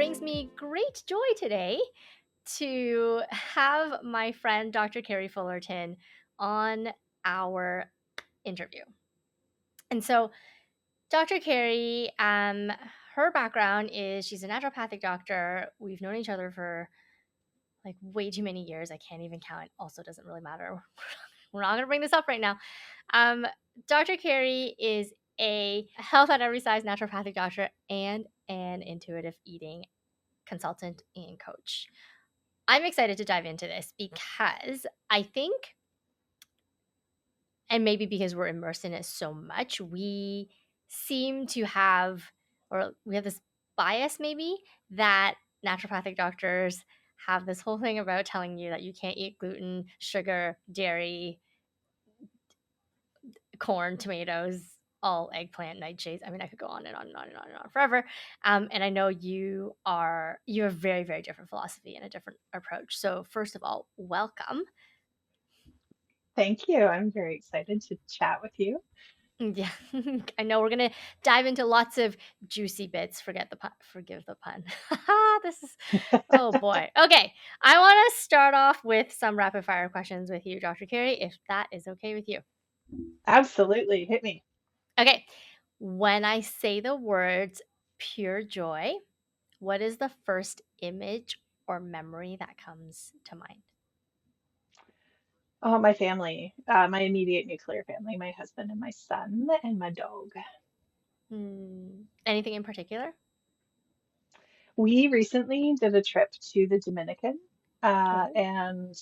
brings me great joy today to have my friend Dr. Kerri Fullerton on our interview. And so, Dr. Kerri, her background is she's a naturopathic doctor. We've known each other for like way too many years. I can't even count. Also, doesn't really matter. We're not going to bring this up right now. Um, Dr. Kerri is a health at every size naturopathic doctor and an intuitive eating consultant and coach. I'm excited to dive into this because I think, and maybe because we're immersed in it so much, we seem to have, or we have this bias maybe that naturopathic doctors have this whole thing about telling you that you can't eat gluten, sugar, dairy, corn, tomatoes, all eggplant, nightshades. I mean, I could go on and on and on and on and on forever. And I know you have a very, very different philosophy and a different approach. So first of all, welcome. Thank you. I'm very excited to chat with you. Yeah, I know we're gonna dive into lots of juicy bits. Forget the pun. Forgive the pun. This is, oh boy. Okay, I want to start off with some rapid fire questions with you, Dr. Kerri, if that is okay with you. Absolutely. Hit me. Okay, when I say the words pure joy, what is the first image or memory that comes to mind? Oh, my family, my immediate nuclear family, my husband and my son and my dog. Anything in particular? We recently did a trip to the Dominican, Oh. and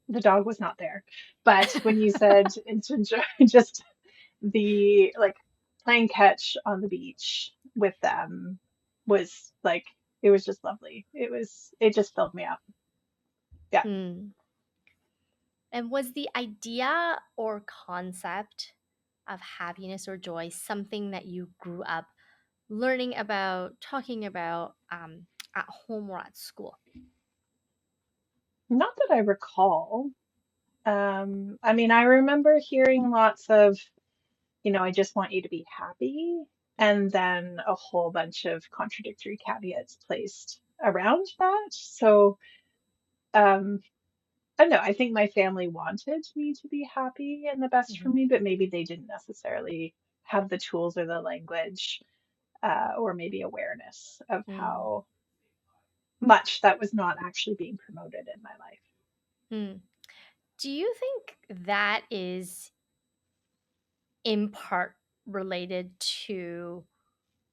the dog was not there. But when you said it's enjoy, just the like playing catch on the beach with them was like it was just lovely. It just filled me up. Yeah. Hmm. And was the idea or concept of happiness or joy something that you grew up learning about, talking about at home or at school? Not that I recall. I mean, I remember hearing lots of, I just want you to be happy, and then a whole bunch of contradictory caveats placed around that. So, um, I don't know. I think my family wanted me to be happy and the best for Hmm. me, but maybe they didn't necessarily have the tools or the language, or maybe awareness of Mm. how much that was not actually being promoted in my life. Mm. Do you think that is in part related to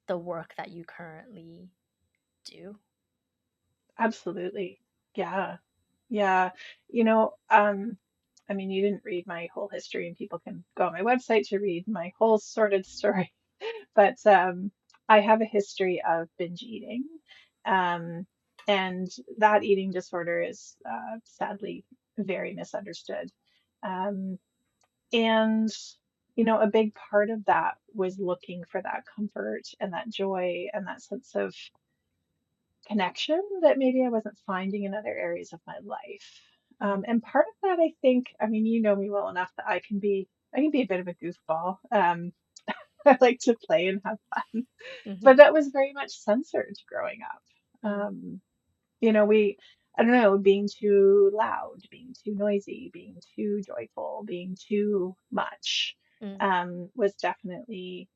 the work that you currently do? Absolutely. Yeah. Yeah. You know, um, I mean, you didn't read my whole history, and people can go on my website to read my whole sordid story. But I have a history of binge eating. Um, and that eating disorder is sadly very misunderstood. Um, and, a big part of that was looking for that comfort and that joy and that sense of connection that maybe I wasn't finding in other areas of my life. Mm-hmm. And part of that, I think, I mean, you know me well enough that I can be a bit of a goofball. I like to play and have fun, Mm-hmm. but that was very much censored growing up. Mm. I don't know, being too loud, being too noisy, being too joyful, being too much, Mm. was definitely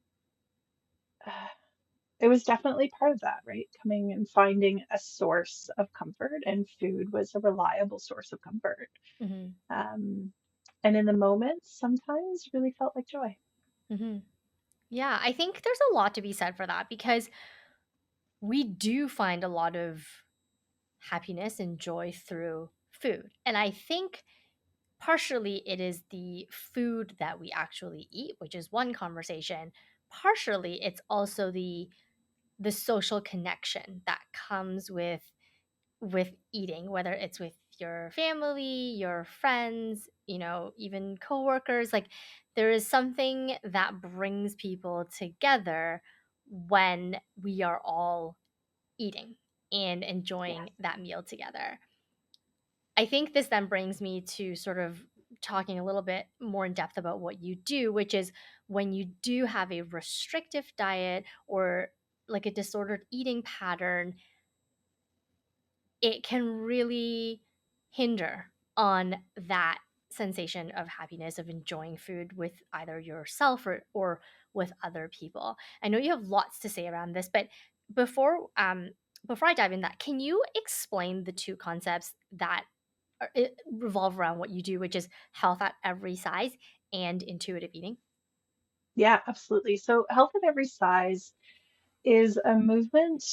it was definitely part of that, right? Coming and finding a source of comfort, and food was a reliable source of comfort. Mm-hmm. Um, and in the moment, sometimes really felt like joy. Mm-hmm. Yeah, I think there's a lot to be said for that because we do find a lot of happiness and joy through food. And I think partially it is the food that we actually eat, which is one conversation. Partially it's also the social connection that comes with eating, whether it's with your family, your friends, even coworkers. Like there is something that brings people together when we are all eating and enjoying Yes. that meal together. I think this then brings me to sort of talking a little bit more in depth about what you do, which is when you do have a restrictive diet or like a disordered eating pattern, it can really hinder on that sensation of happiness of enjoying food with either yourself or with other people. I know you have lots to say around this, but before before I dive in that, can you explain the two concepts that revolve around what you do, which is health at every size and intuitive eating? Yeah, absolutely. So health at every size is a movement.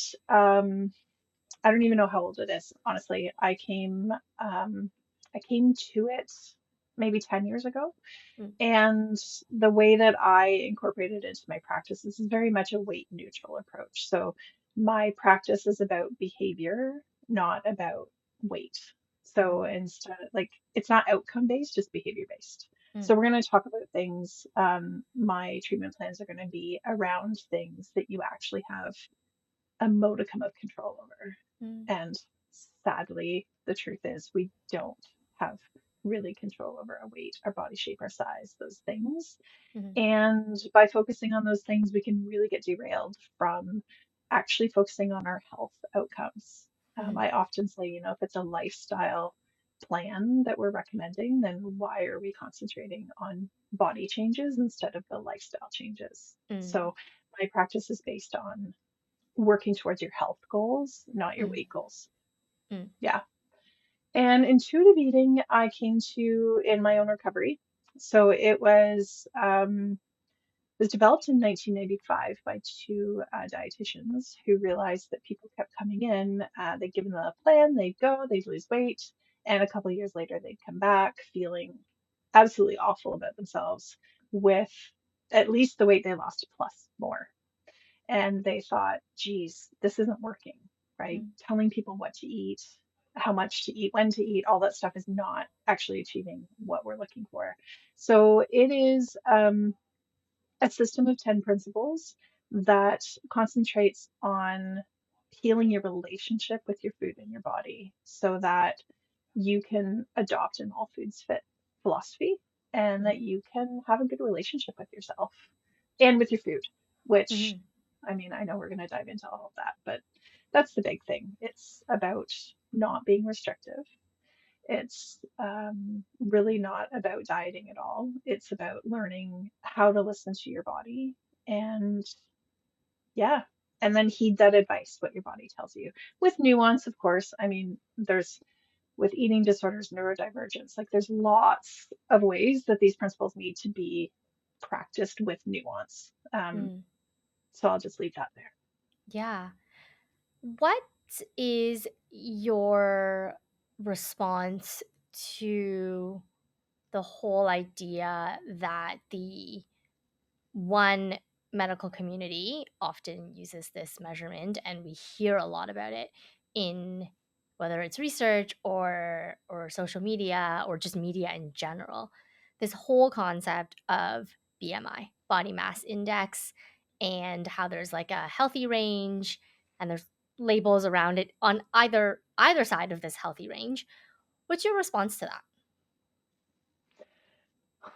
I don't even know how old it is, honestly. I came to it maybe 10 years ago. Mm, And the way that I incorporated it into my practices is very much a weight neutral approach. So my practice is about behavior, not about weight. mm, So instead, like, it's not outcome based, just behavior based. So mm, we're going to talk about things. My treatment plans are going to be around things that you actually have a modicum of control over. mm, And sadly, the truth is we don't have really control over our weight, our body shape, our size, those things. mm, And by focusing on those things, we can really get derailed from actually focusing on our health outcomes. mm, I often say, you know, if it's a lifestyle plan that we're recommending, then why are we concentrating on body changes instead of the lifestyle changes? mm, So my practice is based on working towards your health goals, not your mm, weight goals. mm, Yeah. And intuitive eating, I came to in my own recovery. So it was developed in 1995 by two dietitians who realized that people kept coming in. They'd given them a plan, they'd go, they'd lose weight, and a couple of years later, they'd come back feeling absolutely awful about themselves with at least the weight they lost plus more. And they thought, geez, this isn't working, right? mm, Telling people what to eat, how much to eat, when to eat, all that stuff is not actually achieving what we're looking for. So it is a system of 10 principles that concentrates on healing your relationship with your food and your body so that you can adopt an all foods fit philosophy and mm, that you can have a good relationship with yourself and with your food, which mm, I mean, I know we're going to dive into all of that, but that's the big thing. It's about not being restrictive. It's really not about dieting at all. It's about learning how to listen to your body and, yeah, and then heed that advice, what your body tells you, with nuance, of course. I mean, there's with eating disorders, neurodivergence, like there's lots of ways that these principles need to be practiced with nuance. mm. So I'll just leave that there. Yeah. What is your response to the whole idea that the one medical community often uses this measurement and we hear a lot about it in whether it's research or social media or just media in general, this whole concept of BMI, body mass index, and how there's like a healthy range and there's labels around it on either side of this healthy range. What's your response to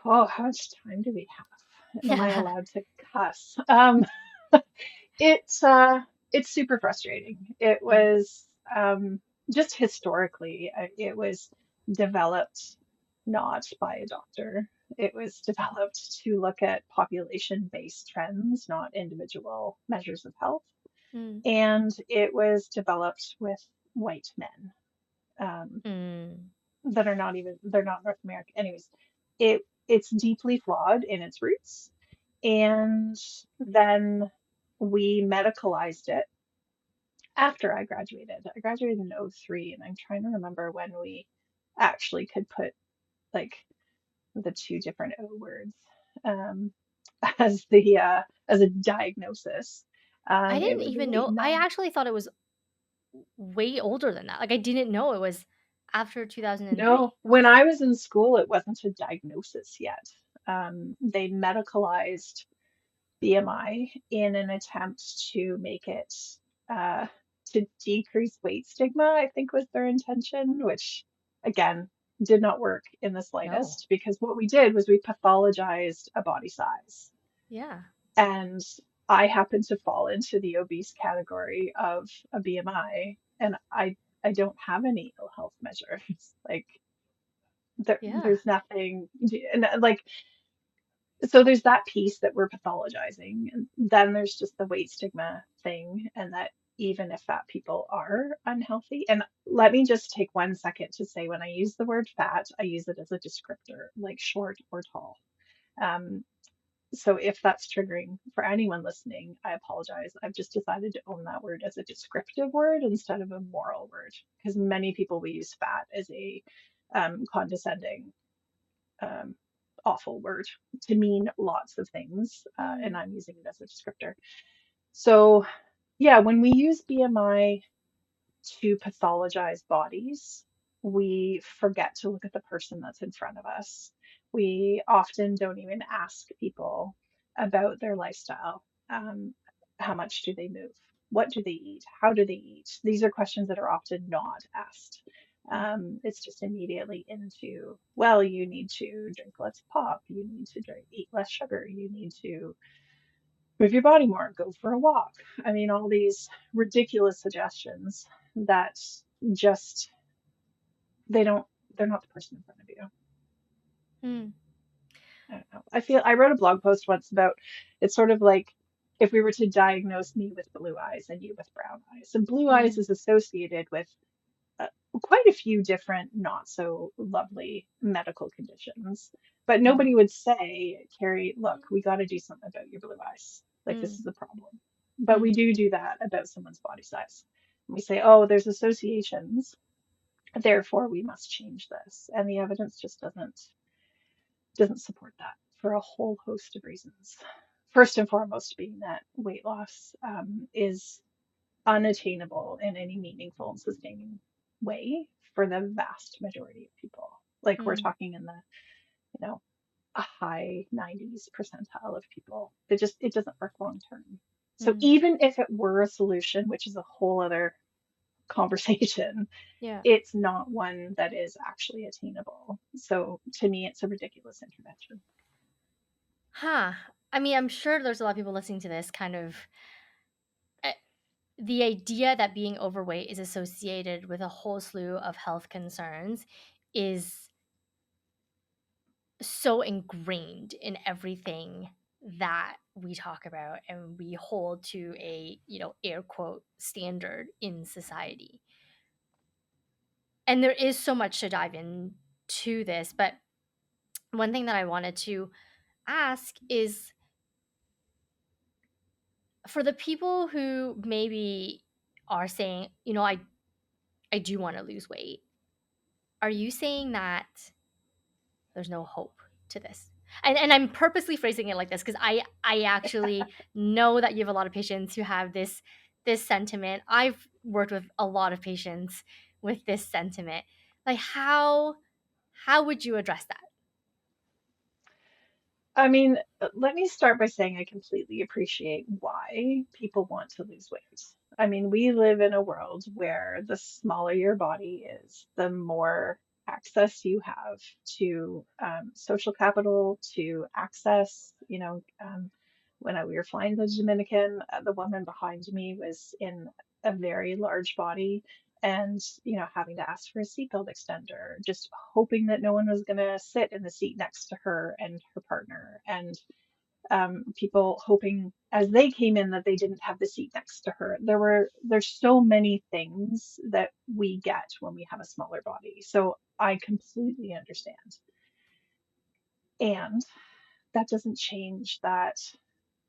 Oh, how much time do we have? And am I that? allowed to cuss? It's it's super frustrating. It Mm, was just historically, it was developed not by a doctor. It was developed to look at population-based trends, not individual measures of health. mm, And it was developed with white men. mm, That are not even they're not North American. Anyways, it's deeply flawed in its roots. And then we medicalized it after I graduated. I graduated in '03, and I'm trying to remember when we actually could put like the two different O words um, as a diagnosis. I It didn't was the even late know. I 90s. actually thought it was way older than that. Like, I didn't know it was after 2003. No, when I was in school, it wasn't a diagnosis yet. They medicalized BMI in an attempt to make it uh, to decrease weight stigma, I think was their intention, which again did not work in the No. slightest because what we did was we pathologized a body size. Yeah. And I happened to fall into the obese category of a BMI. And I don't have any ill health measures. Like Yeah. there's nothing, and like so there's that piece that we're pathologizing, and then there's just the weight stigma thing, and that even if fat people are unhealthy, and let me just take 1 second to say when I use the word fat, I use it as a descriptor, like short or tall. Um, so if that's triggering for anyone listening, I apologize. I've just decided to own that word as a descriptive word instead of a moral word, because many people will use fat as a condescending, um, awful word to mean lots of things, and Mm, I'm using it as a descriptor. So, yeah, when we use BMI to pathologize bodies, we forget to look at the person that's in front of us. We often don't even ask people about their lifestyle. How much do they move? What do they eat? How do they eat? These are questions that are often not asked. mm, It's just immediately into, well, you need to drink less pop, you need to eat less sugar, you need to move your body more, go for a walk. I mean, all these ridiculous suggestions that just they don't they're not the person in front of you. mm, I don't know. I wrote a blog post once about it's sort of like if we were to diagnose me with blue eyes and you with brown eyes. And blue eyes mm, is associated with uh, quite a few different not so lovely medical conditions. But mm, nobody would say, Kerri, look, we got to do something about your blue eyes. Like this mm, is a problem. But we mm, do that about someone's body size. We say, oh, there's associations, therefore we must change this. And the evidence just doesn't support that for a whole host of reasons. First and foremost, being that weight loss is unattainable in any meaningful and sustaining way for the vast majority of people. Like we're mm, talking in the, you know, a high 90s percentile of people. It doesn't work long term. So mm. even if it were a solution, which is a whole other conversation, Yeah. it's not one that is actually attainable. So to me, it's a ridiculous intervention. Huh. I mean, I'm sure there's a lot of people listening to this kind of eh, the idea that being overweight is associated with a whole slew of health concerns is so ingrained in everything that we talk about and we hold to a, air quote standard in society. And there is so much to dive into this, but one thing that I wanted to ask is for the people who maybe are saying, I do want to lose weight. Are you saying that there's no hope to this? And I'm purposely phrasing it like this because I actually know that you have a lot of patients who have this sentiment. I've worked with a lot of patients with this sentiment. Like how would you address that? I mean, let me start by saying I completely appreciate why people want to lose weight. I mean, we live in a world where the smaller your body is, the more access you have to social capital, to access, when we were flying to the Dominican, the woman behind me was in a very large body and having to ask for a seatbelt extender, just hoping that no one was going to sit in the seat next to her and her partner, and people hoping as they came in that they didn't have the seat next to her. There's so many things that we get when we have a smaller body, so I completely understand. And that doesn't change that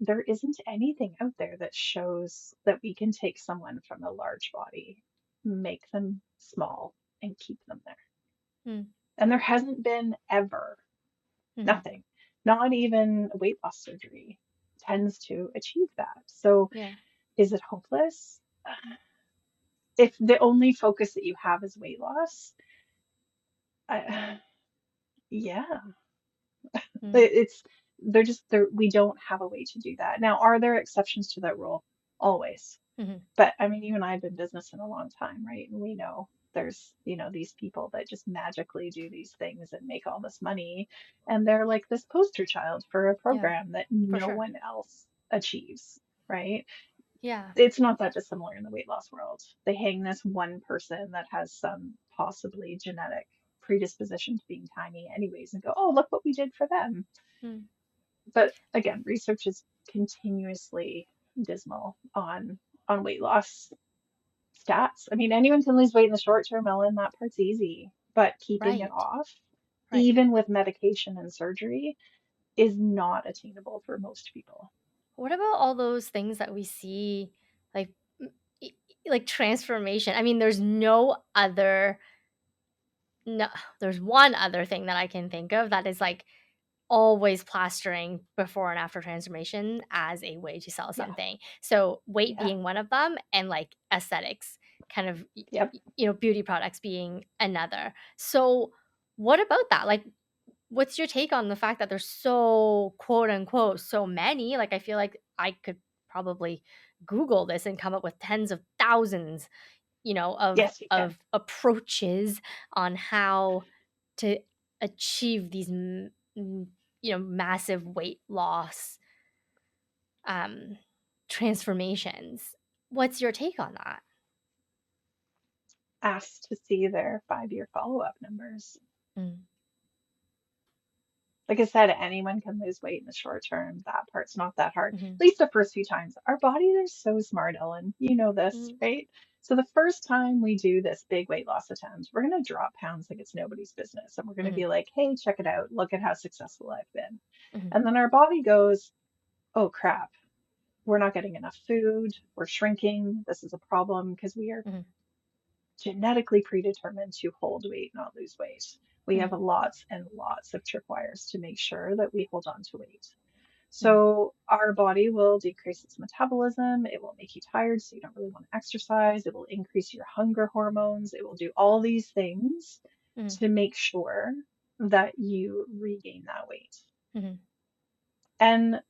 there isn't anything out there that shows that we can take someone from a large body, make them small, and keep them there. Mm, And there hasn't been ever, mhm. nothing, not even weight loss surgery tends to achieve that. So Yeah. is it hopeless? If the only focus that you have is weight loss, yeah, Mm, it's they're just there. We don't have a way to do that. Now, are there exceptions to that rule? Always. mhm. But I mean, you and I have been in business in a long time, right? And we know there's, these people that just magically do these things and make all this money. And they're like this poster child for a Yeah, program that for no sure. one else achieves, right? Yeah. It's not that dissimilar in the weight loss world. They hang this one person that has some possibly genetic predisposition to being tiny anyways and go, oh, look what we did for them. Mm. But again, research is continuously dismal on weight loss stats. I mean, anyone can lose weight in the short term, Ellen, that part's easy. But keeping it Right. off, Right. even with medication and surgery, is not attainable for most people. What about all those things that we see, like, e like transformation? I mean, no, there's one other thing that I can think of that is, like, always plastering before and after transformation as a way to sell Yeah, something. So, weight yeah, being one of them and, like, aesthetics, kind of, yep. beauty products being another. So, what about that? Like, what's your take on the fact that there's so, quote, unquote, "so many"? Like, I feel like I could probably Google this and come up with tens of thousands, Yes, you can. of approaches on how to achieve these massive weight loss, um, transformations. What's your take on that? Asked to see their 5-year follow-up numbers. Mm, Like I said, anyone can lose weight in the short term. That part's not that hard. At mhm, least the first few times. Our bodies are so smart, Ellen. You know this, mm, right? So the first time we do this big weight loss attempt, we're going to drop pounds like it's nobody's business. And we're going to mhm, be like, hey, check it out. Look at how successful I've been. mhm, And then our body goes, oh crap, we're not getting enough food. We're shrinking. This is a problem because we are mhm, genetically predetermined to hold weight, not lose weight. We have mhm, lots and lots of tripwires to make sure that we hold on to weight. mhm, So our body will decrease its metabolism. It will make you tired, so you don't really want to exercise. It will increase your hunger hormones. It will do all these things mhm, to make sure that you regain that weight. mhm, And,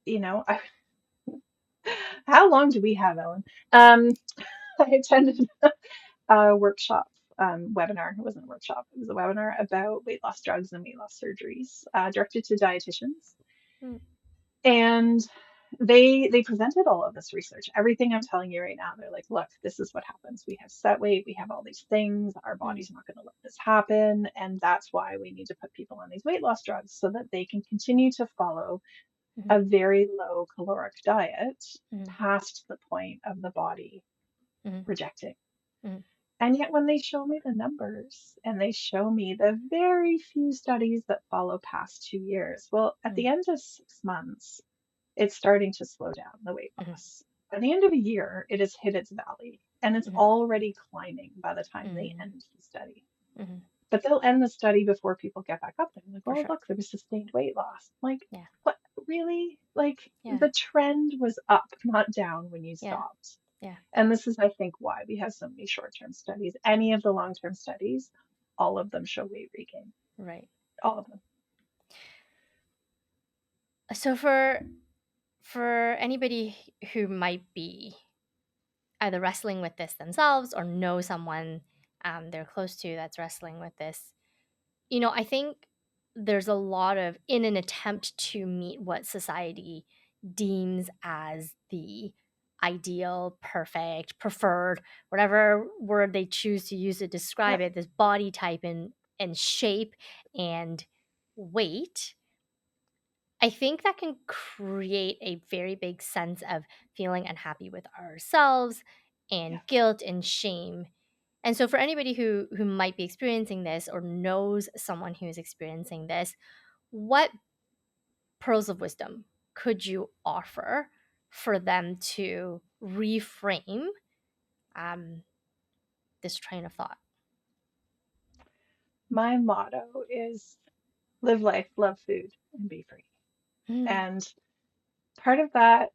you know, I, how long do we have, Ellen? Um, I attended a workshop, webinar. It wasn't a workshop, it was a webinar about weight loss drugs and weight loss surgeries, directed to dietitians. mm, And they presented all of this research. Everything I'm telling you right now, they're like, look, this is what happens. We have set weight, we have all these things. Our mm, body's not going to let this happen. And that's why we need to put people on these weight loss drugs so that they can continue to follow mhm, a very low caloric diet mhm, past the point of the body mhm, rejecting. mhm, And yet, when they show me the numbers and they show me the very few studies that follow past 2 years, well, at the mhm, end of 6 months, it's starting to slow down the weight mhm, loss. By the end of a year, it has hit its valley and it's mhm, already climbing by the time they mhm, end the study. mhm, But they'll end the study before people get back up. They're like, for oh, sure. look, there was sustained weight loss. Like, Yeah, what? Really? Like, yeah, the trend was up, not down when you yeah, stopped. yeah, And this is, I think, why we have so many short-term studies. Any of the long-term studies, all of them show weight regain. right. All of them. So for anybody who might be either wrestling with this themselves or know someone they're close to that's wrestling with this, I think there's a lot of in an attempt to meet what society deems as the ideal, perfect, preferred, whatever word they choose to use to describe Yep. it, this body type and shape and weight. I think that can create a very big sense of feeling unhappy with ourselves Yeah. and guilt and shame. And so for anybody who might be experiencing this or knows someone who is experiencing this, what pearls of wisdom could you offer for them to reframe this train of thought? My motto is live life, love food, and be free. Mm, And part of that,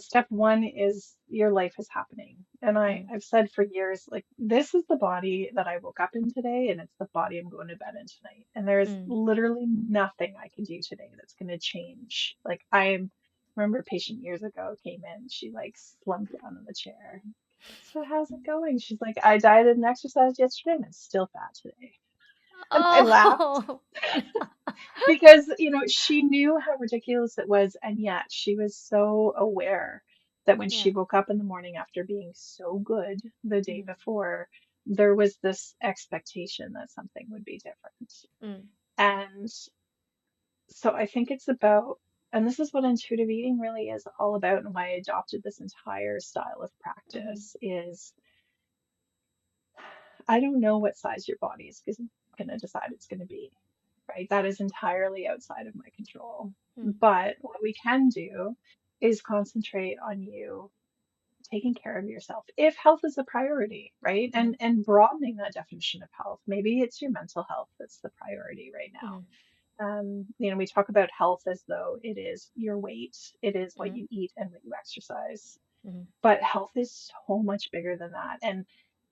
step one is your life is happening. And mm, I've said for years, like, this is the body that I woke up in today, and it's the body I'm going to bed in tonight. And there's mm. literally nothing I can do today that's going to change. Like, remember a patient years ago came in, she like slumped down in the chair. So how's it going? She's like, I dieted and exercised yesterday, and I'm still fat today. And I laughed Oh, because she knew how ridiculous it was, and yet she was so aware. that when she Yeah. woke up in the morning after being so good the day Mhm. before, there was this expectation that something would be different. Mm. And so I think it's about, and this is what intuitive eating really is all about, and why I adopted this entire style of Mhm. practice is I don't know what size your body is going to decide it's going to be, right? That is entirely outside of my control. Mm. But what we can do is concentrate on you taking care of yourself if health is a priority, right? Mhm. And broadening that definition of health. Maybe it's your mental health that's the priority right now. Mhm. We talk about health as though it is your weight, it is what Mhm. you eat and what you exercise. Mhm. But health is so much bigger than that. And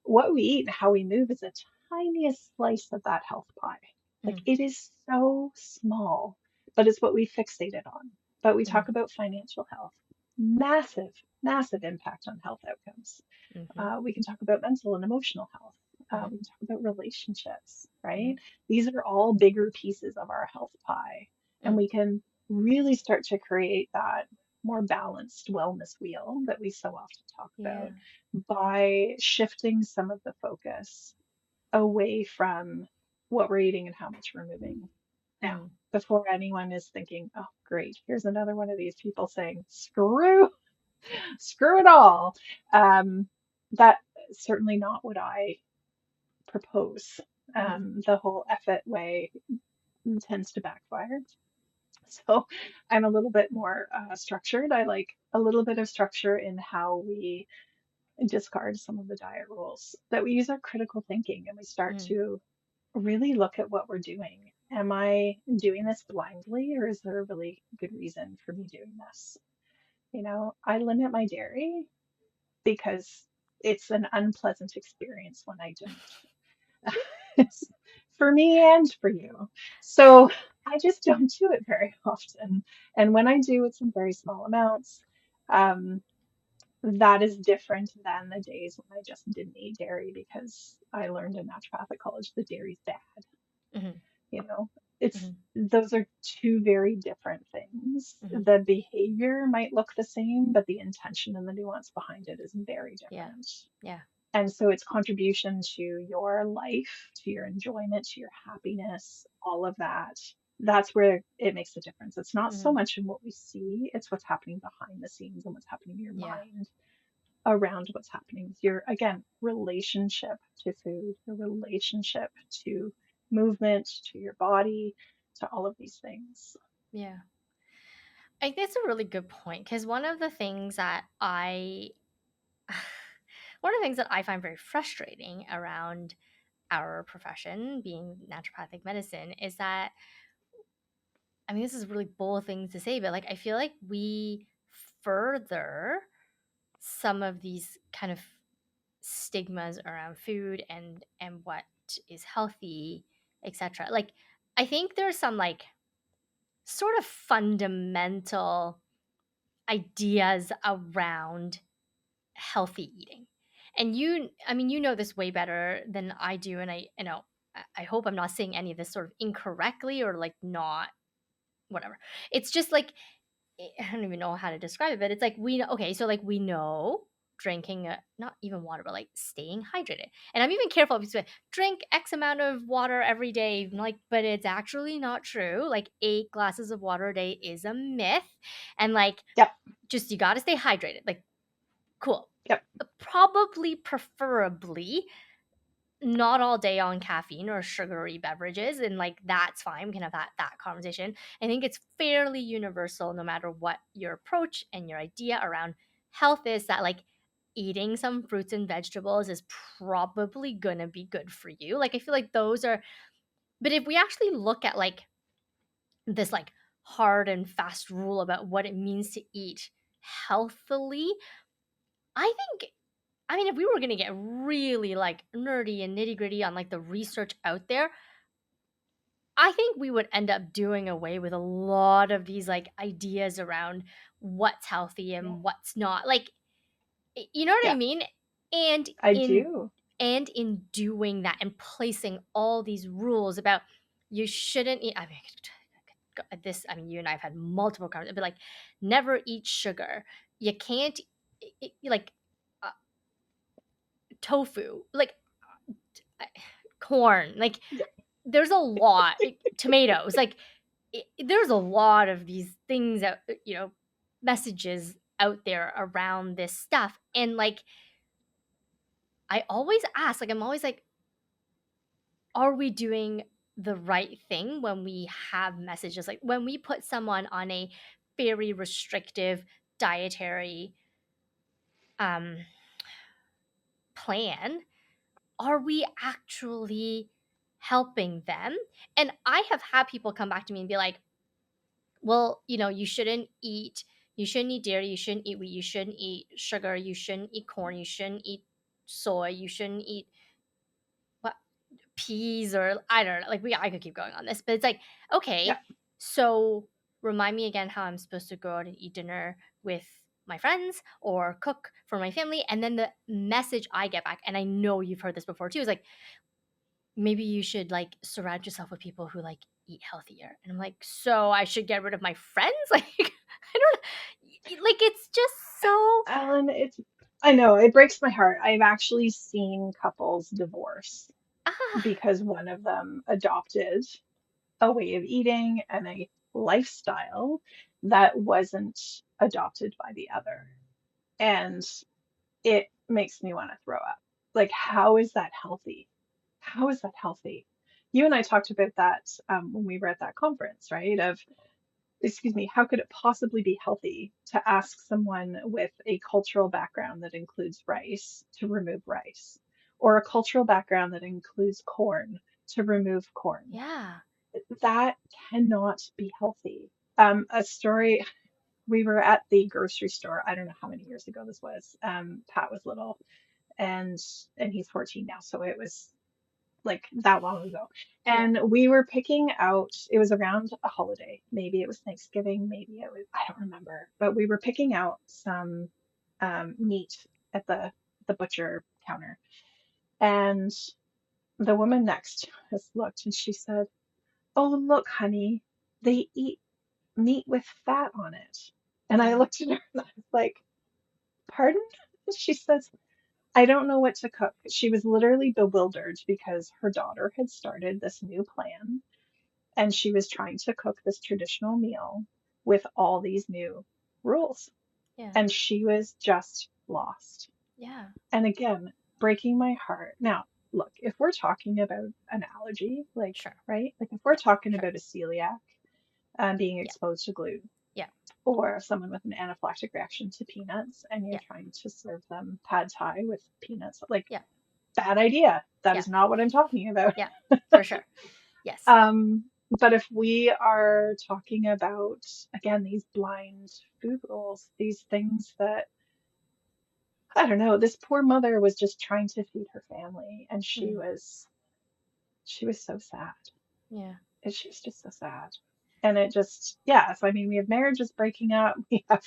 what we eat and how we move is a tiniest slice of that health pie. Like Mhm. it is so small, but it's what we fixated on. But we talk Mhm. about financial health, massive, massive impact on health outcomes. Mhm. We can talk about mental and emotional health. Mhm. We can talk about relationships, right? Mhm. These are all bigger pieces of our health pie. And Mm. we can really start to create that more balanced wellness wheel that we so often talk Yeah. about by shifting some of the focus away from what we're eating and how much we're moving. Now, Mhm. before anyone is thinking, oh, great, here's another one of these people saying, screw it all. That certainly not what I propose. Mhm. The whole effort way tends to backfire. So I'm a little bit more structured. I like a little bit of structure in how we discard some of the diet rules, that we use our critical thinking and we start Mhm. to really look at what we're doing. Am I doing this blindly, or is there a really good reason for me doing this? I limit my dairy because it's an unpleasant experience when I don't. It's for me and for you. So I just don't do it very often. And when I do, it's in very small amounts. Um, that is different than the days when I just didn't eat dairy because I learned in naturopathic college that dairy's bad. Mhm. You know, it's Mhm. those are two very different things. Mhm. The behavior might look the same, but the intention and the nuance behind it is very Yeah. different. Yeah. And so its contribution to your life, to your enjoyment, to your happiness, all of that, that's where it makes a difference. It's not so Mhm. much in what we see, it's what's happening behind the scenes and what's happening in your Yeah. mind around what's happening with your, again, relationship to food, your relationship to movement, to your body, to all of these things. Yeah. I think it's a really good point because one of the things that I find very frustrating around our profession, being naturopathic medicine, is that I mean, this is really bold things to say, but like I feel like we further some of these kind of stigmas around food and what is healthy, etc. Like I think there's some like sort of fundamental ideas around healthy eating. And I mean, you know this way better than I do. And I hope I'm not saying any of this sort of incorrectly or like not whatever. It's just like, I don't even know how to describe it, but it's like okay, so like we know drinking not even water, but like staying hydrated. And I'm even careful if you say drink X amount of water every day, like, but it's actually not true. Like 8 glasses of water a day is a myth. And like Yep, just you gotta stay hydrated. Like, cool. yep, Probably preferably not all day on caffeine or sugary beverages, and like that's fine, we can have that conversation. I think it's fairly universal no matter what your approach and your idea around health is, that like eating some fruits and vegetables is probably gonna be good for you. Like I feel like those are, but if we actually look at like this like hard and fast rule about what it means to eat healthily, I think, I mean, if we were gonna get really like nerdy and nitty gritty on like the research out there, I think we would end up doing away with a lot of these like ideas around what's healthy yeah, and what's not. Like, you know what I yeah, mean? And I in do. in doing that and placing all these rules about you shouldn't eat. I mean, this. I mean, you and I have had multiple conversations, but like, never eat sugar. You can't. like uh, tofu, like uh, corn, like Yeah. there's a lot, tomatoes, like there's a lot of these things that, messages out there around this stuff. And like, I always ask, like, I'm always like, are we doing the right thing when we have messages, like when we put someone on a very restrictive dietary um plan? Are we actually helping them? And I have had people come back to me and be like, well, you shouldn't eat dairy, you shouldn't eat wheat, you shouldn't eat sugar, you shouldn't eat corn, you shouldn't eat soy, you shouldn't eat what, peas, or I don't know. Like, I could keep going on this, but it's like, Yeah. okay, so remind me again how I'm supposed to go out and eat dinner with my friends or cook for my family. And then the message I get back, and I know you've heard this before too, is like, maybe you should like surround yourself with people who like eat healthier. And I'm like, so I should get rid of my friends? Like, I don't like, it's just so Alan, I know it breaks my heart. I've actually seen couples divorce ah, because one of them adopted a way of eating and a lifestyle that wasn't adopted by the other. And it makes me want to throw up. Like, how is that healthy? How is that healthy? You and I talked about that when we were at that conference, right? Excuse me, how could it possibly be healthy to ask someone with a cultural background that includes rice to remove rice, or a cultural background that includes corn to remove corn? yeah. That cannot be healthy. A story, we were at the grocery store, I don't know how many years ago this was. Pat was little and he's 14 now, so it was like that long ago. Yeah. And we were picking out, it was around a holiday. Maybe it was Thanksgiving, maybe it was, I don't remember. But we were picking out some meat at the butcher counter. And the woman next to us looked and she said, "Oh, look, honey, they eat meat with fat on it." And I Yeah. looked at her and I was like, "Pardon?" She says, "I don't know what to cook." She was literally bewildered because her daughter had started this new plan and she was trying to cook this traditional meal with all these new rules. Yeah. And she was just lost. Yeah. And again, breaking my heart. Now, look, if we're talking about an allergy, like, Sure. right? Like if we're talking Sure. about a celiac being Yeah. exposed to gluten, Yeah. or someone with an anaphylactic reaction to peanuts, and you're Yeah. trying to serve them pad thai with peanuts, like, Yeah. bad idea. That Yeah. is not what I'm talking about. Yeah. For sure. Yes. Um, but if we are talking about, again, these blind food rules, these things that, I don't know, this poor mother was just trying to feed her family and Mm. she was so sad. Yeah. And she was just so sad. And it just, yeah, so I mean, we have marriages breaking up. We have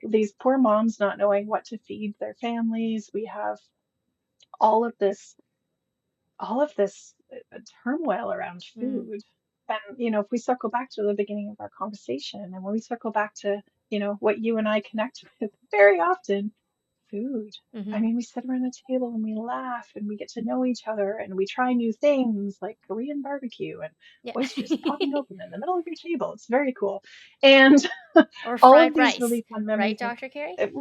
these poor moms not knowing what to feed their families. We have all of this all of this turmoil around Mm. food. And, if we circle back to the beginning of our conversation and when we circle back to, what you and I connect with very often, food. I Mhm. mean, we sit around the table and we laugh and we get to know each other and we try new things like Korean barbecue and Yeah. oysters popping open in the middle of your table. It's very cool. And Or all of fried these rice, really fun right, memories. Dr. Carey? It,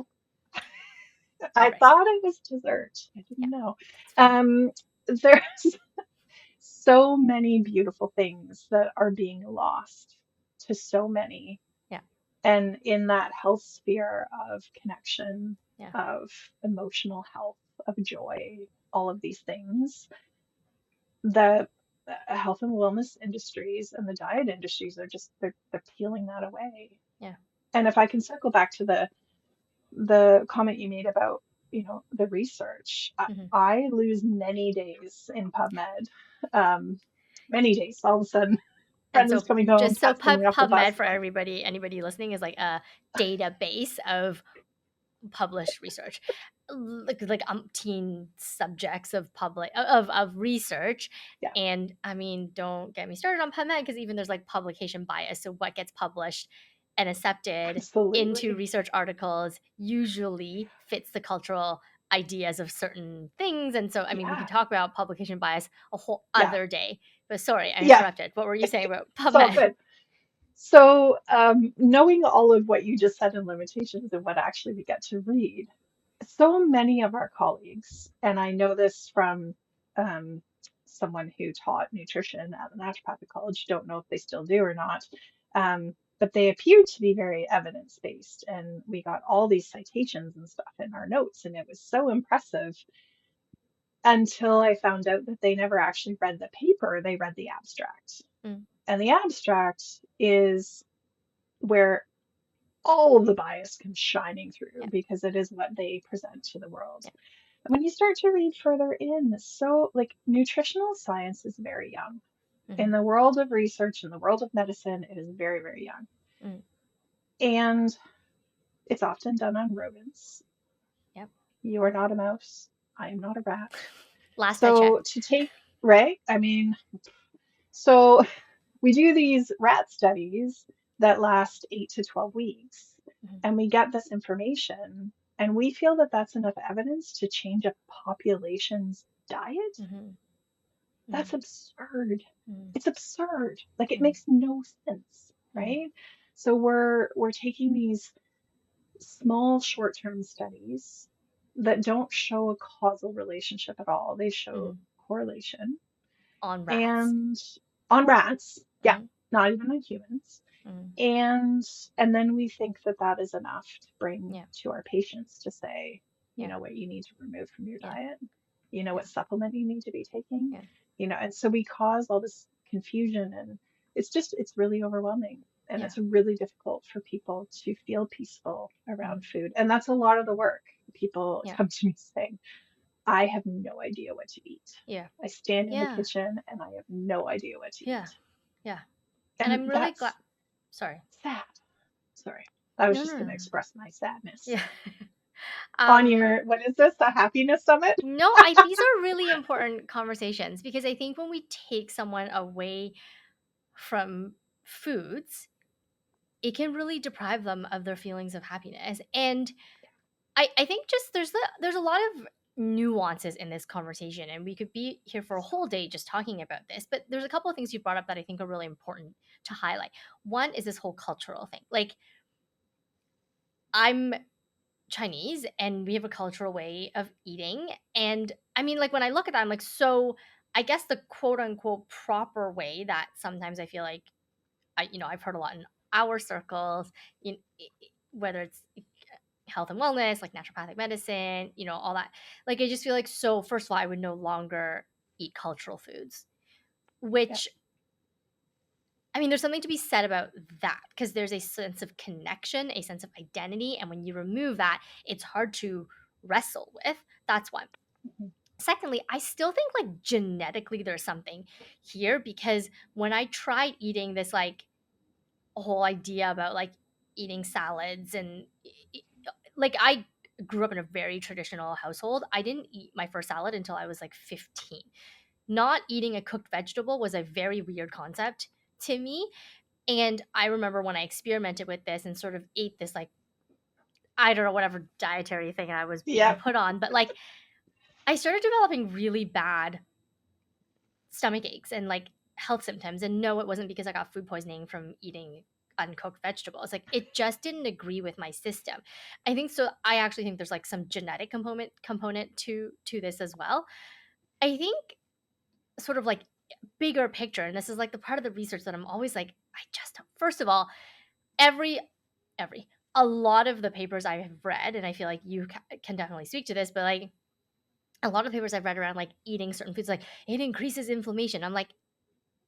I Fried rice. thought it was dessert. I Yeah, didn't know. that's fine. There's so many beautiful things that are being lost to so many. Yeah. And in that health sphere of connection, Yeah. of emotional health, of joy, all of these things, the health and wellness industries and the diet industries are just they're peeling that away. Yeah. And if I can circle back to the comment you made about, the research, Mhm. I lose many days in PubMed. Um, Many days. All of a sudden, And Brendan's so, coming home, just so Pat's coming off the bus. PubMed, for anybody listening, is like a database of published research, like umpteen subjects of public of research. Yeah, And I mean, don't get me started on PubMed, because even there's like publication bias. So what gets published and accepted into Absolutely. research articles usually fits the cultural ideas of certain things. And so, I mean, we Yeah. could talk about publication bias a whole Yeah. other day. But sorry, I Yeah. interrupted. What were you saying about It's all PubMed? good. So, knowing all of what you just said and limitations and what actually we get to read, so many of our colleagues, and I know this from um, someone who taught nutrition at a naturopathic college, don't know if they still do or not, but they appeared to be very evidence-based. And we got all these citations and stuff in our notes, and it was so impressive until I found out that they never actually read the paper, they read the abstract. Mm, And the abstract is where all of the bias comes shining through yeah, because it is what they present to the world. yeah, When you start to read further in, so like nutritional science is very young. In mm, the world of research, in the world of medicine, it is very, very young. mm, And it's often done on rodents. yep. You are not a mouse. I am not a rat. Last I So checked. to take, right? I mean, so we do these rat studies that last 8 to 12 weeks, Mhm, and we get this information, and we feel that that's enough evidence to change a population's diet. mhm, mm, That's absurd. mm, It's absurd. Like it mm, makes no sense, mm, right? So we're taking these small short-term studies that don't show a causal relationship at all. They show mm. correlation. On rats. And on rats, yeah, Mm, not even on humans. mm, And and then we think that that is enough to bring yeah, to our patients to say, you yeah, know what you need to remove from your yeah, diet, you know yeah, what supplement you need to be taking, yeah, you know, and so we cause all this confusion, and it's really overwhelming, and yeah, it's really difficult for people to feel peaceful mm, around food. And that's a lot of the work. People yeah, come to me saying, I have no idea what to eat. yeah, I stand in the yeah, kitchen and I have no idea what to yeah, eat. yeah. And And I'm really glad. that's Sorry. sad. Sorry. I was No, just no, going to no. express my sadness. Yeah. On um, your, what is this, a happiness summit? no, these are really important conversations because I think when we take someone away from foods, it can really deprive them of their feelings of happiness. And I think just there's a lot of nuances in this conversation, and we could be here for a whole day just talking about this, but there's a couple of things you brought up that I think are really important to highlight. One is this whole cultural thing. Like, I'm Chinese and we have a cultural way of eating, and I mean, like, when I look at that, I'm like, so I guess the quote unquote proper way that sometimes I feel like I've heard a lot in our circles, in whether it's health and wellness, like naturopathic medicine, all that. Like, I just feel like, so first of all, I would no longer eat cultural foods, Yep. which, I mean, there's something to be said about that because there's a sense of connection, a sense of identity. And when you remove that, it's hard to wrestle with. That's one. Mhm. Secondly, I still think like genetically there's something here because when I tried eating this, like, whole idea about like eating salads and like, I grew up in a very traditional household. I didn't eat my first salad until I was like 15. Not eating a cooked vegetable was a very weird concept to me. And I remember when I experimented with this and sort of ate this, like, I don't know, whatever dietary thing I was being Yep. put on, but like, I started developing really bad stomach aches and like health symptoms. And no, it wasn't because I got food poisoning from eating uncooked vegetables. Like, it just didn't agree with my system. I think so. I actually think there's like some genetic component to this as well. I think sort of like bigger picture, and this is like the part of the research that I'm always like, I just don't. First of all, every every a lot of the papers I have read, and I feel like you can definitely speak to this, but like a lot of papers I've read around like eating certain foods, like it increases inflammation. I'm like,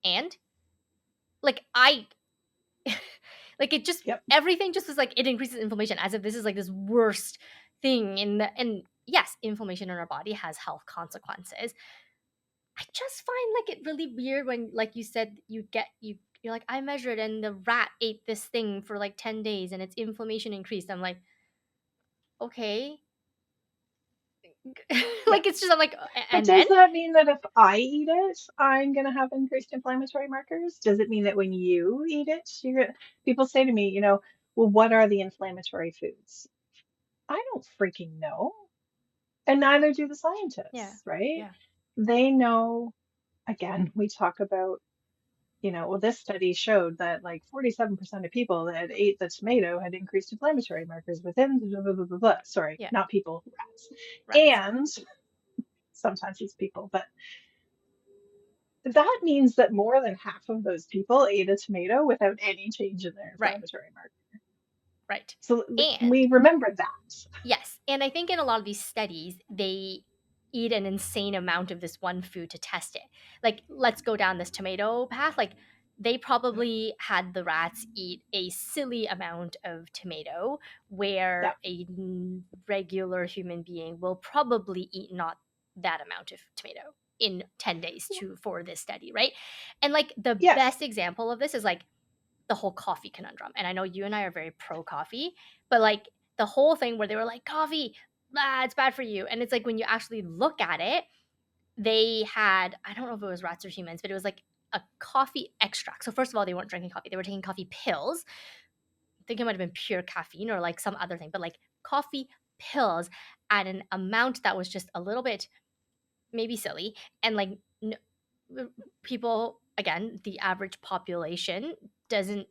and like I like, it just, Yep. everything just is like it increases inflammation as if this is like this worst thing in the, and yes, inflammation in our body has health consequences. I just find like it really weird when, like you said, you're like, I measured and the rat ate this thing for like 10 days and its inflammation increased. I'm like, okay. Yep. Like, it's just, I'm like, But and then does that mean that if I eat it, I'm going to have increased inflammatory markers? Does it mean that when you eat it, people say to me, Well, what are the inflammatory foods? I don't freaking know. And neither do the Yeah. scientists, right? Yeah. They know, again, we talk about, well, this study showed that like 47% of people that ate the tomato had increased inflammatory markers within blah, blah, blah, blah, blah. Sorry, Yeah. not people, rats. Rats. And sometimes it's people, but that means that more than half of those people ate a tomato without any change in their Right. inflammatory marker. Right. So And we remember that. yes, and I think in a lot of these studies, they eat an insane amount of this one food to test it. Like, let's go down this tomato path. Like, they probably had the rats eat a silly amount of tomato, Yeah. where regular human being will probably eat not that amount of tomato in 10 days to for this study, right? And like the Yes. best example of this is like the whole coffee conundrum. And I know you and I are very pro coffee, but like the whole thing where they were like, coffee, it's bad for you. And it's like when you actually look at it, they had, I don't know if it was rats or humans, but it was like a coffee extract. So, first of all, they weren't drinking coffee, they were taking coffee pills. I think it might have been pure caffeine or like some other thing, but like coffee pills at an amount that was just a little bit maybe silly. And like, people, again, the average population doesn't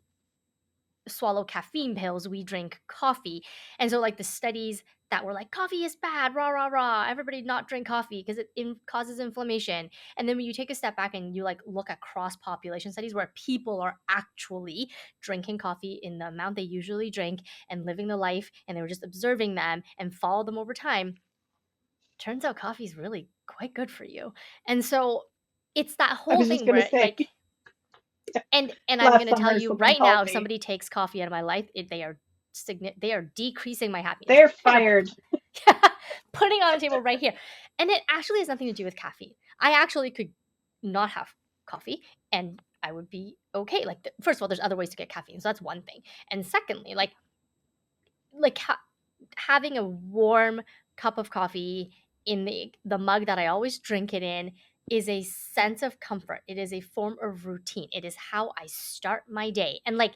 swallow caffeine pills, we drink coffee. And so like the studies that were like coffee is bad, rah rah rah, everybody not drink coffee because it causes inflammation. And then when you take a step back and you like look at cross population studies where people are actually drinking coffee in the amount they usually drink and living the life, and they were just observing them and follow them over time, turns out coffee is really quite good for you. And so it's that I whole was just thing going to where say, like, and I'm last gonna tell summer you someone right now, called if me. somebody takes coffee out of my life, they are decreasing my happiness. They're And I'm fired. putting on the table right here. And it actually has nothing to do with caffeine. I actually could not have coffee and I would be okay. Like, first of all, there's other ways to get caffeine, so that's one thing. And secondly, like having a warm cup of coffee in the mug that I always drink it in is a sense of comfort. It is a form of routine. It is how I start my day. And like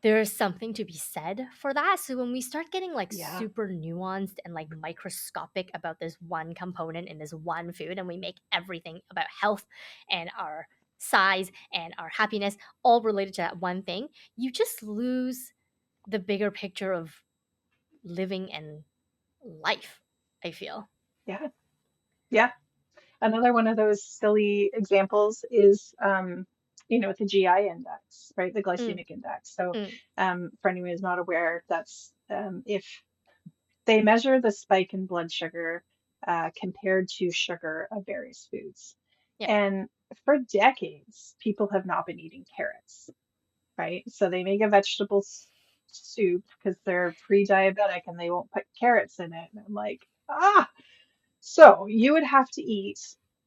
there is something to be said for that. So when we start getting like Yeah. super nuanced and like microscopic about this one component in this one food, and we make everything about health and our size and our happiness all related to that one thing, you just lose the bigger picture of living and life, I feel. Yeah. Yeah. Another one of those silly examples is, with the GI index, right? The Mm, glycemic index. So, mm, for anyone who's not aware, that's if they measure the spike in blood sugar compared to sugar of various foods. yeah, And for decades, people have not been eating carrots, right? So they make a vegetable soup because they're pre-diabetic and they won't put carrots in it. And I'm like, ah, so you would have to eat,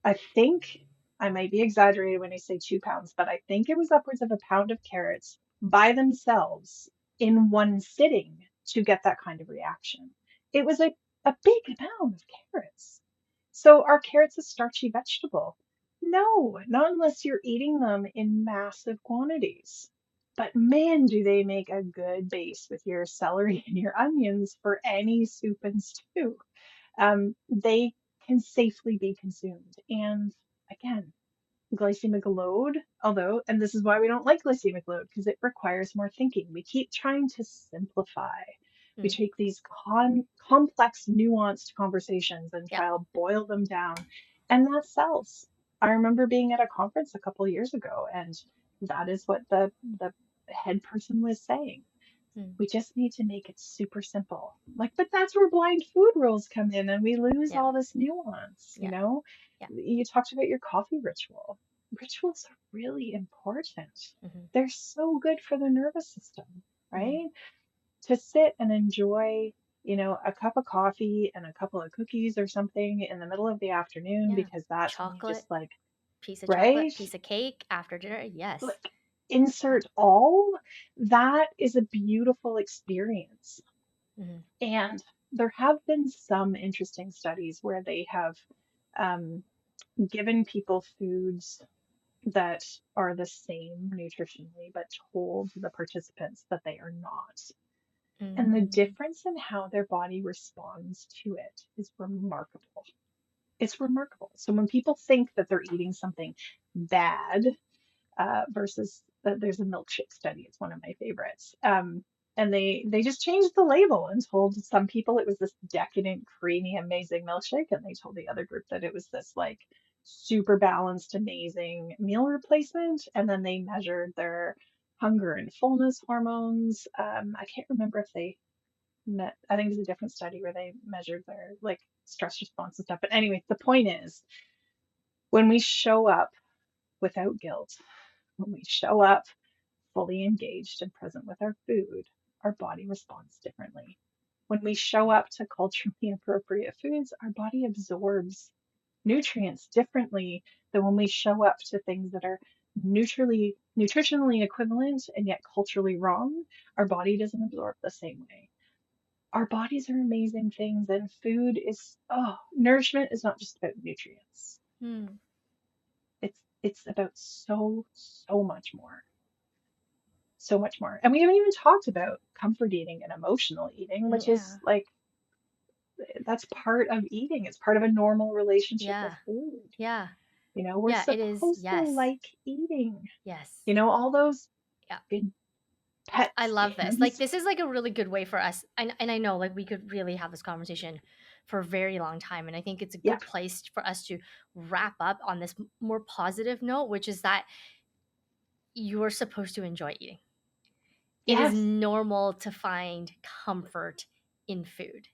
I think I might be exaggerating when I say 2 pounds, but I think it was upwards of a pound of carrots by themselves in one sitting to get that kind of reaction. It was a big amount of carrots. So are carrots a starchy vegetable? No, not unless you're eating them in massive quantities. But man, do they make a good base with your celery and your onions for any soup and stew. They can safely be consumed. And again, glycemic load, although, and this is why we don't like glycemic load, because it requires more thinking. We keep trying to simplify. We mm, take these complex, nuanced conversations and yeah, try to boil them down, and that sells. I remember being at a conference a couple of years ago, and that is what the head person was saying. mm, We just need to make it super simple. Like, but that's where blind food rules come in and we lose yeah, all this nuance, yeah, yeah, You talked about your coffee ritual. Rituals are really important. mm-hmm, They're so good for the nervous system, mm-hmm, right? To sit and enjoy, a cup of coffee and a couple of cookies or something in the middle of the afternoon yeah. because that's when you Chocolate, just like, piece of chocolate, right? piece of cake after dinner. Yes. Like Yeah. insert all. That is a beautiful experience. Mm-hmm, And there have been some interesting studies where they have um, given people foods. that are the same nutritionally, but told the participants that they are not. And the Mm, difference in how their body responds to it is remarkable. It's remarkable. So when people think that they're eating something bad, versus there's a milkshake study. It's one of my favorites. And they just changed the label and told some people it was this decadent, creamy, amazing milkshake, and they told the other group that it was this like super balanced, amazing meal replacement. And then they measured their hunger and fullness hormones. I can't remember if they met. I think it was a different study where they measured their like stress response and stuff. But anyway, the point is, when we show up without guilt, when we show up fully engaged and present with our food, our body responds differently. When we show up to culturally appropriate foods, our body absorbs nutrients differently than when we show up to things that are nutritionally equivalent and yet culturally wrong. Our body doesn't absorb the same way. Our bodies are amazing things, and food is, nourishment is not just about nutrients. mm, It's about so much more. So much more. And we haven't even talked about comfort eating and emotional eating, which is yeah. like, that's part of eating. It's part of a normal relationship with Yeah. food. Yeah. We're Yeah, it is. supposed to Yes. like eating. Yes. All those Yeah. good pet I love this. Like scans. this is like a really good way for us. And I know like we could really have this conversation for a very long time and I think it's a Yeah. good place for us to wrap up on this more positive note, which is that you're supposed to enjoy eating. It is Yes. normal to find comfort in food.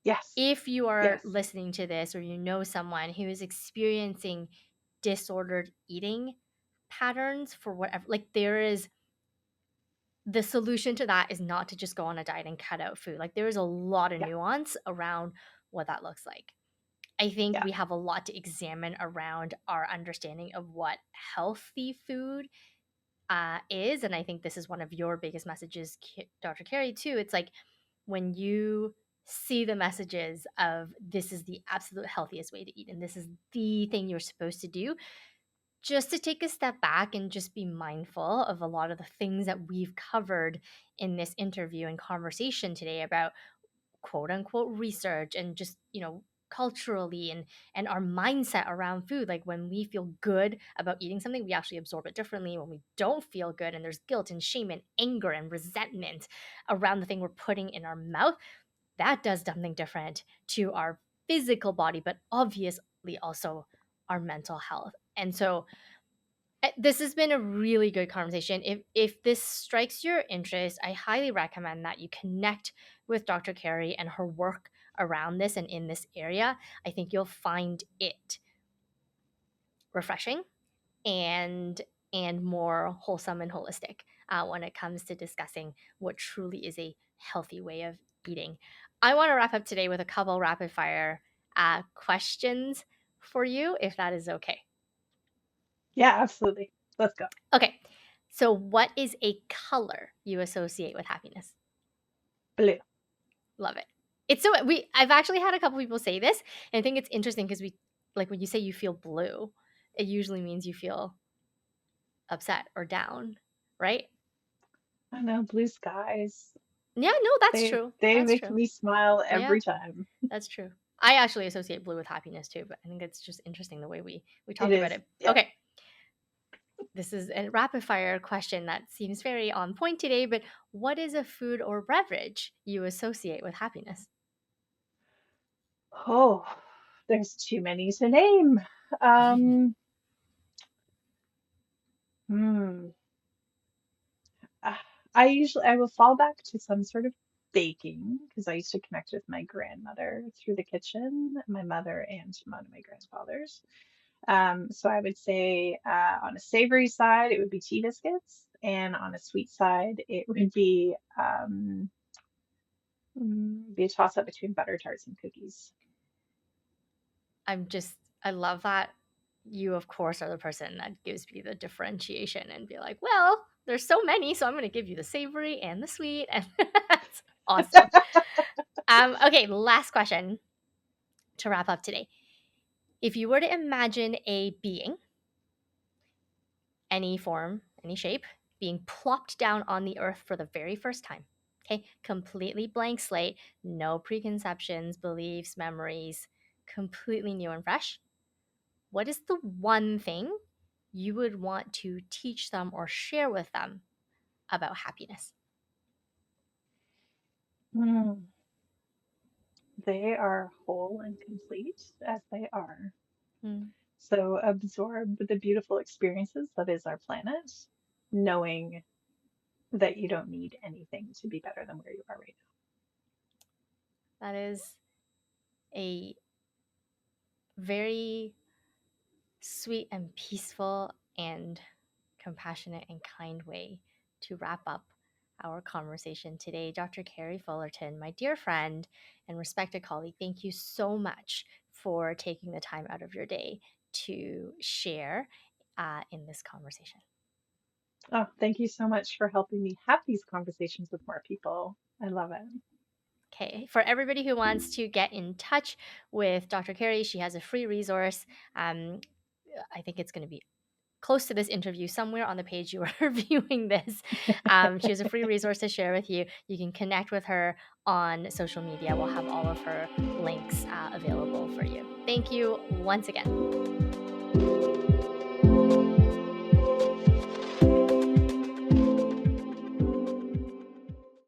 Yes. If you are Yes. listening to this or you know someone who is experiencing disordered eating patterns for whatever, like there is the solution to that is not to just go on a diet and cut out food. Like there is a lot of Yeah. nuance around what that looks like. I think Yeah. we have a lot to examine around our understanding of what healthy food is. And I think this is one of your biggest messages, Dr. Kerri, too. It's like when you see the messages of this is the absolute healthiest way to eat and this is the thing you're supposed to do, just to take a step back and just be mindful of a lot of the things that we've covered in this interview and conversation today about quote unquote research and just, culturally and our mindset around food. Like when we feel good about eating something, we actually absorb it differently. When we don't feel good and there's guilt and shame and anger and resentment around the thing we're putting in our mouth, that does something different to our physical body, but obviously also our mental health. And so this has been a really good conversation. If this strikes your interest, I highly recommend that you connect with Dr. Kerri and her work around this and in this area. I think you'll find it refreshing and more wholesome and holistic when it comes to discussing what truly is a healthy way of eating. I want to wrap up today with a couple rapid fire questions for you, if that is okay. Yeah, absolutely. Let's go. Okay. So, what is a color you associate with happiness? Blue. Love it. It's so I've actually had a couple people say this, and I think it's interesting because we like when you say you feel blue, it usually means you feel upset or down, right? I don't know, blue skies. Yeah, no, that's They true. they That's make true. me smile Yeah, every time. that's true. I actually associate blue with happiness too, but I think it's just interesting the way we It talk about is. it. Yeah. Okay, this is a rapid fire question that seems very on point today, but what is a food or beverage you associate with happiness? Oh, there's too many to name. Um, hmm. uh, I will fall back to some sort of baking because I used to connect with my grandmother through the kitchen, my mother and one of my grandfathers. So I would say on a savory side, it would be tea biscuits, and on a sweet side, it would be a toss up between butter tarts and cookies. I love that you, of course, are the person that gives me the differentiation and be like, well, there's so many, so I'm going to give you the savory and the sweet. And that's awesome. Okay, last question to wrap up today. If you were to imagine a being any form, any shape, being plopped down on the earth for the very first time. Okay, completely blank slate, no preconceptions, beliefs, memories, completely new and fresh. What is the one thing you would want to teach them or share with them about happiness? Mm, they are whole and complete as they are. Mm, So absorb the beautiful experiences that is our planet, knowing that you don't need anything to be better than where you are right that is a very sweet and peaceful and compassionate and kind way to wrap up our conversation today. Dr. Kerri Fullerton, my dear friend and respected colleague, thank you so much for taking the time out of your day to share in this conversation. now. Oh, thank you so much for helping me have these conversations with more people. I love it. Okay, for everybody who wants to get in touch with Dr. Kerri, she has a free resource. Um, I think it's going to be close to this interview somewhere on the page you are viewing this. She has a free resource to share with you. You can connect with her on social media. We'll have all of her links available for you. Thank you once again.